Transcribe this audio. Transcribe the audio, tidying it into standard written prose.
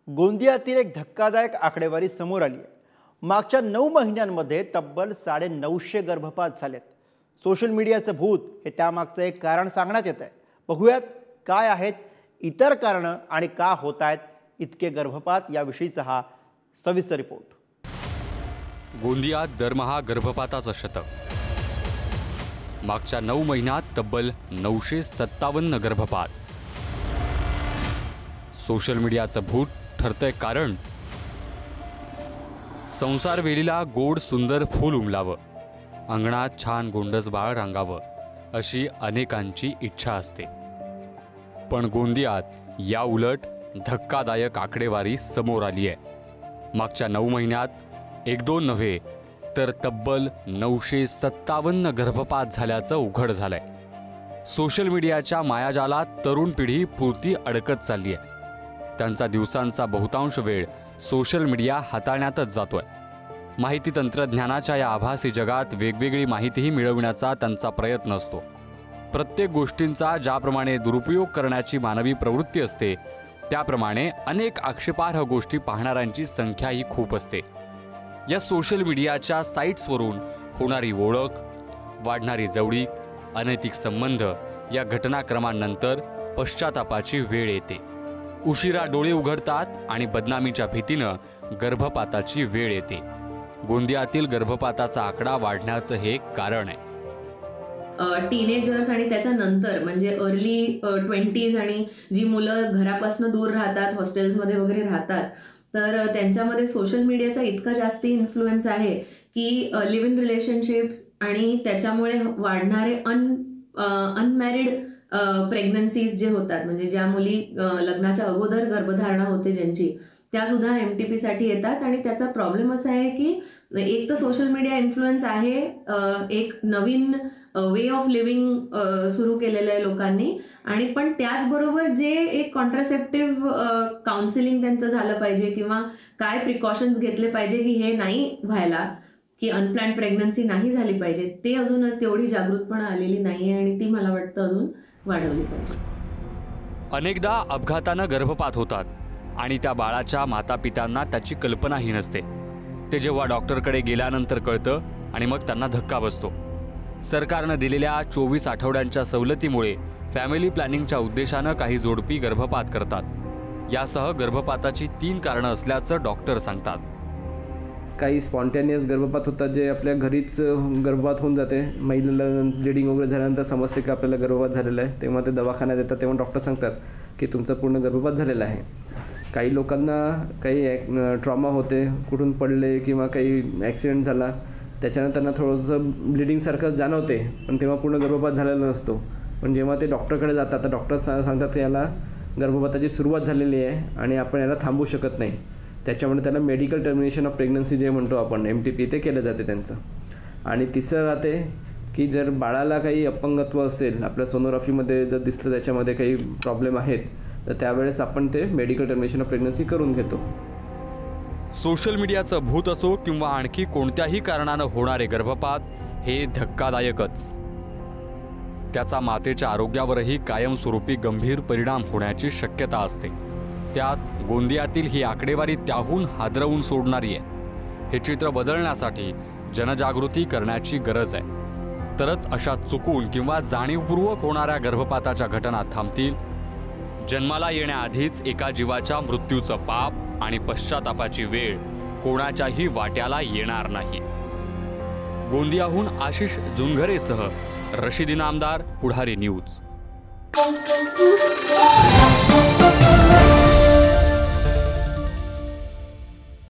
गोंदियातील एक धक्कादायक आकडेवारी समोर आली आहे। मागच्या 9 महिन्यांमध्ये तब्बल 950 गर्भपात झालेत। सोशल मीडियाचं भूत हे त्यामागचं एक कारण सांगण्यात येत आहे। बघूयात काय आहेत इतर कारणं आणि का होत आहेत इतके गर्भपात याविषयीचा हा सविस्तर रिपोर्ट। गोंदियात दरमहा गर्भपाताचं शतक। मागच्या 9 महिन्यात तब्बल 957 गर्भपात। सोशल मीडियाचं भूत ठरतंय कारण। संसार वेलीला गोड सुंदर फूल उमलावं, अंगणात छान गोंडस बाळ रांगावं अशी अनेकांची इच्छा असते, पण गोंदियात या उलट धक्कादायक आकडेवारी समोर आली आहे। मागच्या 9 महिन्यात 1-2 नव्हे तर तब्बल 957 गर्भपात झाल्याचं उघड झालंय। सोशल मीडियाच्या मायाजालात तरुण पिढी पुरती अडकत चालली आहे। त्यांचा दिवसांचा बहुतांश वेळ सोशल मीडिया हाताळण्यातच जातोय। माहिती तंत्रज्ञानाच्या या आभासी जगात वेगवेगळी माहितीही मिळवण्याचा त्यांचा प्रयत्न असतो। प्रत्येक गोष्टींचा ज्याप्रमाणे दुरुपयोग करण्याची मानवी प्रवृत्ती असते, त्याप्रमाणे अनेक आक्षेपार्ह गोष्टी पाहणाऱ्यांची संख्याही खूप असते। या सोशल मीडियाच्या साइट्सवरून होणारी ओळख, वाढणारी जवळीक, अनैतिक संबंध या घटनाक्रमांनंतर पश्चातापाची वेळ येते। उशिरा डोळे उघडतात आणि बदनामीच्या भीतीनं गर्भपाताची वेळ येते। गोंदियातील गर्भपाताचा आकडा वाढण्याचं हे कारण आहे। टीनेजर्स आणि त्याच्यानंतर म्हणजे अर्ली 20s आणि जी मुलं घरापासून दूर राहतात, हॉस्टेल्समध्ये वगैरे राहतात, तर त्यांच्यामध्ये सोशल मीडियाचा इतका जास्ती इन्फ्लुएन्स आहे की लिव्ह इन रिलेशनशिप्स आणि त्याच्यामुळे वाढणारे अनमॅरिड प्रेग्नन्सीज जे होतात, म्हणजे ज्या मुली लग्नाच्या अगोदर गर्भधारणा होते ज्यांची, त्या सुद्धा MTP साठी येतात। आणि त्याचा प्रॉब्लेम असा आहे की एक तर सोशल मीडिया इन्फ्लुएन्स आहे, एक नवीन वे ऑफ लिव्हिंग सुरू केलेलं आहे लोकांनी, आणि पण त्याचबरोबर जे एक कॉन्ट्रासेप्टिव्ह काउन्सिलिंग त्यांचं झालं पाहिजे किंवा काय प्रिकॉशन्स घेतले पाहिजे की हे नाही व्हायला, की अनप्लॅन्ड प्रेग्नन्सी नाही झाली पाहिजे, ते अजून तेवढी जागृतपणा आलेली नाही आहे आणि ती मला वाटतं अजून वाढवली पाहिजे। अनेकदा अपघातानं गर्भपात होतात आणि त्या बाळाच्या मातापित्यांना त्याची कल्पनाही नसते। ते जेव्हा डॉक्टरकडे गेल्यानंतर कळतं आणि मग त्यांना धक्का बसतो। सरकारनं दिलेल्या 24 आठवड्यांच्या सवलतीमुळे फॅमिली प्लॅनिंगच्या उद्देशानं काही जोडपी गर्भपात करतात। यासह गर्भपाताची 3 कारणं असल्याचं डॉक्टर सांगतात। काही स्पॉन्टेनियस गर्भपात होतात, जे आपल्या घरीच गर्भपात होऊन जाते। महिलेला ब्लिडिंग वगैरे झाल्यानंतर समजते की आपल्याला गर्भपात झालेला आहे, तेव्हा ते दवाखान्यात येतात, तेव्हा डॉक्टर सांगतात की तुमचा पूर्ण गर्भपात झालेला आहे। काही लोकांना काही ट्रॉमा होते, कुठून पडले किंवा काही ॲक्सिडेंट झाला, त्याच्यानं त्यांना थोडंसं ब्लिडिंगसारखं जाणवते, पण तेव्हा पूर्ण गर्भपात झालेला नसतो। पण जेव्हा ते डॉक्टरकडे जातात तर डॉक्टर सांगतात की याला गर्भपाताची सुरुवात झालेली आहे आणि आपण याला थांबवू शकत नाही, त्याच्यामुळे त्याला मेडिकल टर्मिनेशन ऑफ प्रेग्नन्सी जे म्हणतो आपण MTP ते केलं जाते त्यांचं। आणि तिसरं राहते की जर बाळाला काही अपंगत्व असेल, आपल्या सोनोग्राफीमध्ये जर दिसलं त्याच्यामध्ये काही प्रॉब्लेम आहेत, तर त्यावेळेस आपण ते मेडिकल टर्मिनेशन ऑफ प्रेग्नन्सी करून घेतो। सोशल मीडियाचं भूत असो किंवा आणखी कोणत्याही कारणानं होणारे गर्भपात हे धक्कादायकच। त्याचा मातेच्या आरोग्यावरही कायमस्वरूपी गंभीर परिणाम होण्याची शक्यता असते। त्यात गोंदियातील ही आकडेवारी त्याहून हादरवून सोडणारी आहे। हे चित्र बदलण्यासाठी जनजागृती करण्याची गरज आहे, तरच अशा चुकून किंवा जाणीवपूर्वक होणाऱ्या गर्भपाताच्या घटना थांबतील। जन्माला येण्याआधीच एका जीवाच्या मृत्यूचं पाप आणि पश्चातापाची वेळ कोणाच्याही वाट्याला येणार नाही। गोंदियाहून आशिष जुनघरेसह रशिदी नामदार, पुढारी न्यूज।